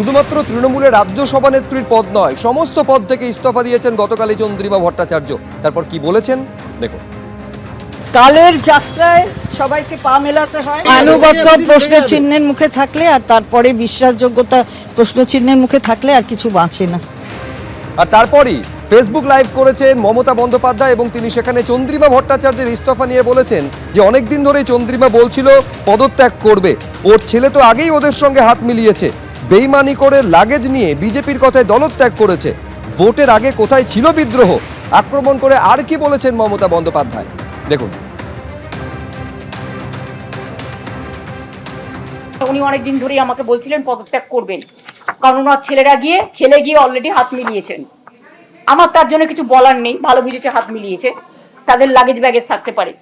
শুধুমাত্র তৃণমূলের রাজ্য সভানেত্রীর পদ নয়, সমস্ত পদ থেকে ইস্তফা দিয়েছেন গতকালই চন্দ্রিমা ভট্টাচার্য। তারপর কি বলেছেন দেখুন। কালের যাত্রায় সবাইকে পা মেলাতে হয়, আনুগত্য প্রশ্ন চিহ্নের মুখে থাকলে আর তারপরে বিশ্বাসযোগ্যতা প্রশ্ন চিহ্নের মুখে থাকলে আর কিছু বাঁচে না। আর তারপরই ফেসবুক লাইভ করেছেন মমতা বন্দ্যোপাধ্যায় এবং তিনি সেখানে চন্দ্রিমা ভট্টাচার্যের ইস্তফা নিয়ে বলেছেন যে অনেকদিন ধরেই চন্দ্রিমা বলছিল পদত্যাগ করবে, ওর ছেলে তো আগেই ওদের সঙ্গে হাত মিলিয়েছে, বেইমানি করে লাগেজ নিয়ে বিজেপির কথায় দলত্যাগ করেছে, ভোটের আগে কোথায় ছিল বিদ্রোহ, আক্রমণ করে আর কি বলেছেন মমতা বন্দ্যোপাধ্যায় দেখুন। উনি অনেকদিন ধরেই আমাকে বলছিলেন পদত্যাগ করবেন, কারণ ওনার ছেলে গিয়ে অলরেডি হাত মিলিয়েছেন। আমার তার জন্য কিছু বলার নেই, ভালো বুঝেছে হাত মিলিয়েছে, তাদের লাগেজ ব্যাগেজ থাকতে পারে,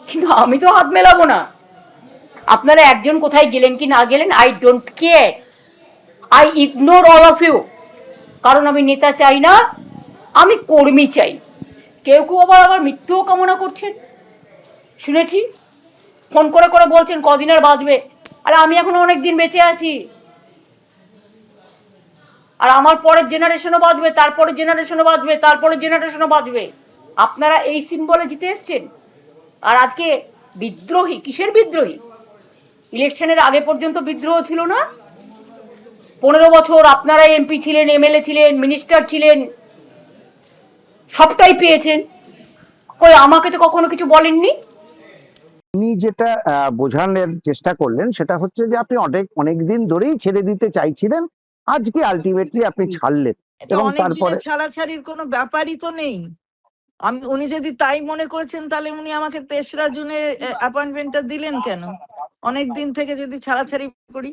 কিন্তু আমি তো হাত মেলাবো না। আপনারা একজন কোথায় গেলেন কি না গেলেন, I don't care, I ignore all of you. কারণ আমি নেতা চাই না, আমি কর্মী চাই। কেউ কেউ আবার মৃত্যুও কামনা করছেন, শুনেছি ফোন করে করে বলছেন কদিন আর বাঁচবে। আর আমি এখনো অনেক দিন বেঁচে আছি, আর আমার পরের জেনারেশনও বাঁচবে, তারপরের জেনারেশনও বাঁচবে, তারপরের জেনারেশনও বাঁচবে। আপনারা এই সিম্বলে জিতে এসছেন, আর আজকে বিদ্রোহী কিসের বিদ্রোহী? ইলেকশনের আগে পর্যন্ত বিদ্রোহ ছিল না? 15 বছর আপনারা এমপি ছিলেন, এমএলএ ছিলেন, মিনিস্টার ছিলেন, সবটাই পেয়েছেন, কই আমাকে তো কখনো কিছু বলেননি। উনি যেটা বোঝানোর চেষ্টা করলেন সেটা হচ্ছে যে আপনি অনেক দিন ধরেই ছেড়ে দিতে চাইছিলেন, আজকে আলটিমেটলি আপনি ছাড়লেন এবং তারপরে ছাড়াছাড়ির কোনো ব্যাপারই তো নেই। উনি যদি তাই মনে করেছেন তাহলে উনি আমাকে 3রা জুনে অ্যাপয়েন্টমেন্টটা দিলেন কেন? অনেক দিন থেকে যদি ছাড়াছাড়ি করি,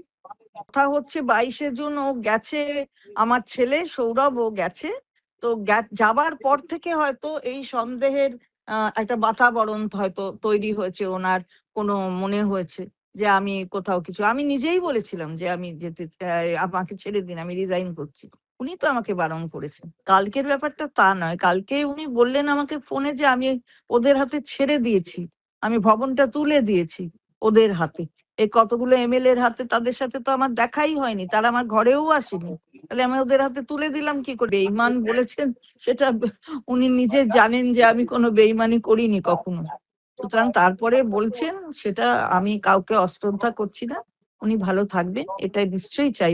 কথা হচ্ছে 22শে জুন ও গেছে, আমার ছেলে সৌরভ ও গেছে, তো যাবার পর থেকে হয়তো এই সন্দেহের একটা বাতাবরণ হয়তো তৈরি হয়েছে, ওনার কোনো মনে হয়েছে যে আমি কোথাও কিছু, আমি নিজেই বলেছিলাম যে আমি যেতে, আমাকে ছেড়ে দিন, আমি রিজাইন করছি। উনি তো আমাকে বারণ করেছেন। কালকের ব্যাপারটা তা নয়, কালকে উনি বললেন আমাকে ফোনে যে আমি ওদের হাতে ছেড়ে দিয়েছি, আমি ভবনটা তুলে দিয়েছি ওদের হাতে। এই কতগুলো এমএলএ এর হাতে, তাদের সাথে তো আমার দেখাই হয়নি, তারা আমার ঘরেও আসেনি, তাহলে আমি ওদের হাতে তুলে দিলাম কি করে? বেঈমান বলেছেন, সেটা উনি নিজে জানেন যে আমি কোনো বেঈমানি করিনি কখনো। সুতরাং তারপরে বলছেন, সেটা আমি কাউকে অশ্রদ্ধা করছি না। উনি ভালো থাকবেন, এটাই নিশ্চয়ই চাই।